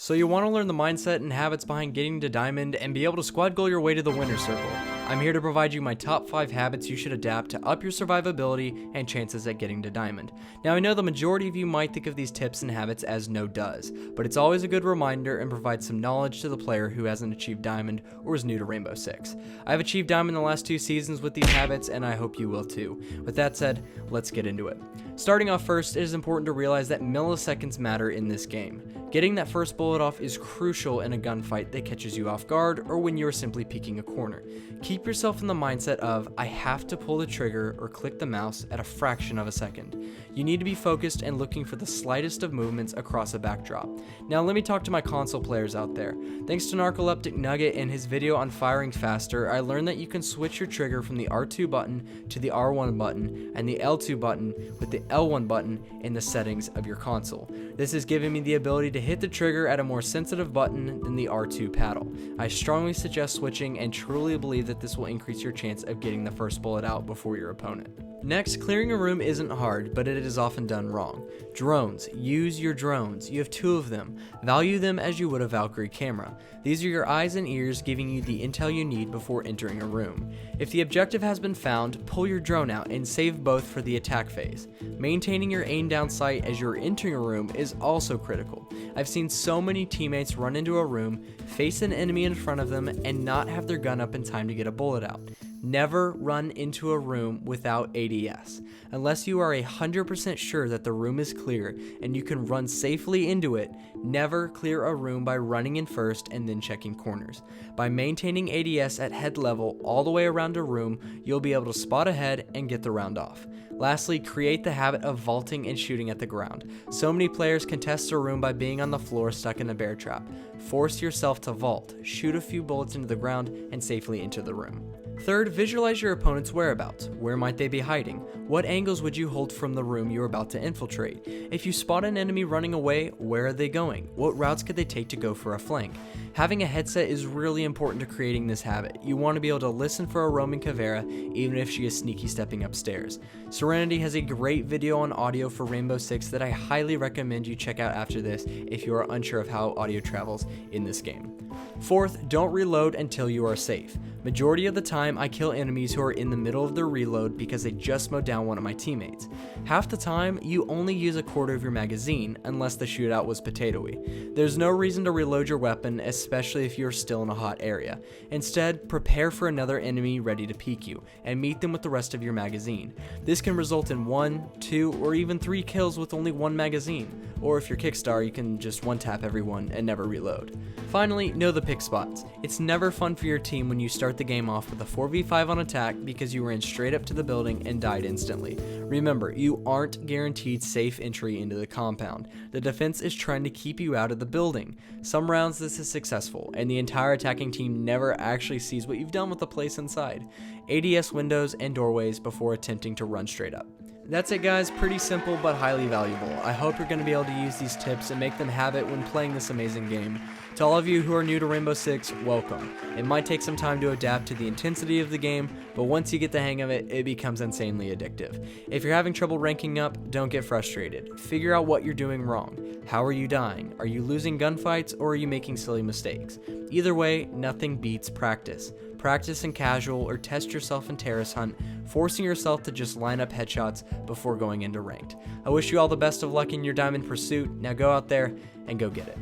So you want to learn the mindset and habits behind getting to diamond and be able to squad goal your way to the winner's circle. I'm here to provide you my top 5 habits you should adapt to up your survivability and chances at getting to diamond. Now I know the majority of you might think of these tips and habits as no-does, but it's always a good reminder and provides some knowledge to the player who hasn't achieved diamond or is new to Rainbow Six. I've achieved diamond the last 2 seasons with these habits and I hope you will too. With that said, let's get into it. Starting off first, it is important to realize that milliseconds matter in this game. Getting that first bullet off is crucial in a gunfight that catches you off guard or when you are simply peeking a corner. Keep yourself in the mindset of, I have to pull the trigger or click the mouse at a fraction of a second. You need to be focused and looking for the slightest of movements across a backdrop. Now let me talk to my console players out there. Thanks to NarcolepticNugget and his video on firing faster, I learned that you can switch your trigger from the R2 button to the R1 button and the L2 button with the L1 button in the settings of your console. This has given me the ability to hit the trigger at a more sensitive button than the R2 paddle. I strongly suggest switching and truly believe that this will increase your chance of getting the first bullet out before your opponent. Next, clearing a room isn't hard, but it is often done wrong. Drones. Use your drones. You have 2 of them. Value them as you would a Valkyrie camera. These are your eyes and ears giving you the intel you need before entering a room. If the objective has been found, pull your drone out and save both for the attack phase. Maintaining your aim down sight as you're entering a room is also critical. I've seen so many teammates run into a room, face an enemy in front of them, and not have their gun up in time to get a bullet out. Never run into a room without ADS. Unless you are 100% sure that the room is clear and you can run safely into it, never clear a room by running in first and then checking corners. By maintaining ADS at head level all the way around a room, you'll be able to spot ahead and get the round off. Lastly, create the habit of vaulting and shooting at the ground. So many players contest a room by being on the floor stuck in a bear trap. Force yourself to vault, shoot a few bullets into the ground, and safely enter the room. Third, visualize your opponent's whereabouts. Where might they be hiding? What angles would you hold from the room you're about to infiltrate? If you spot an enemy running away, where are they going? What routes could they take to go for a flank? Having a headset is really important to creating this habit. You want to be able to listen for a roaming Caveira, even if she is sneaky stepping upstairs. Serenity has a great video on audio for Rainbow Six that I highly recommend you check out after this if you are unsure of how audio travels in this game. Fourth, don't reload until you are safe. Majority of the time, I kill enemies who are in the middle of their reload because they just mowed down one of my teammates. Half the time, you only use a quarter of your magazine unless the shootout was potatoey. There's no reason to reload your weapon, especially if you're still in a hot area. Instead, prepare for another enemy ready to peek you, and meet them with the rest of your magazine. This can result in 1, 2, or even 3 kills with only 1 magazine. Or if you're Kickstar, you can just one-tap everyone and never reload. Finally, know the pick spots. It's never fun for your team when you start the game off with a 4v5 on attack because you ran straight up to the building and died instantly. Remember, you aren't guaranteed safe entry into the compound. The defense is trying to keep you out of the building. Some rounds this is successful, and the entire attacking team never actually sees what you've done with the place inside. ADS windows and doorways before attempting to run straight up. That's it guys, pretty simple but highly valuable. I hope you're going to be able to use these tips and make them habit when playing this amazing game. To all of you who are new to Rainbow Six, welcome. It might take some time to adapt to the intensity of the game, but once you get the hang of it, it becomes insanely addictive. If you're having trouble ranking up, don't get frustrated. Figure out what you're doing wrong. How are you dying? Are you losing gunfights or are you making silly mistakes? Either way, nothing beats practice. Practice in casual or test yourself in terrace hunt, forcing yourself to just line up headshots before going into ranked. I wish you all the best of luck in your diamond pursuit. Now go out there and go get it.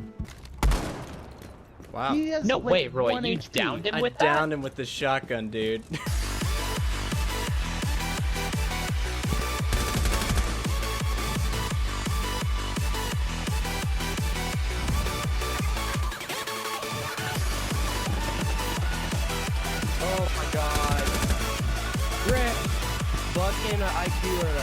Wow. No way, Roy, you downed him with that? I downed him with the shotgun, dude. Oh my god. Grant, fucking IQ or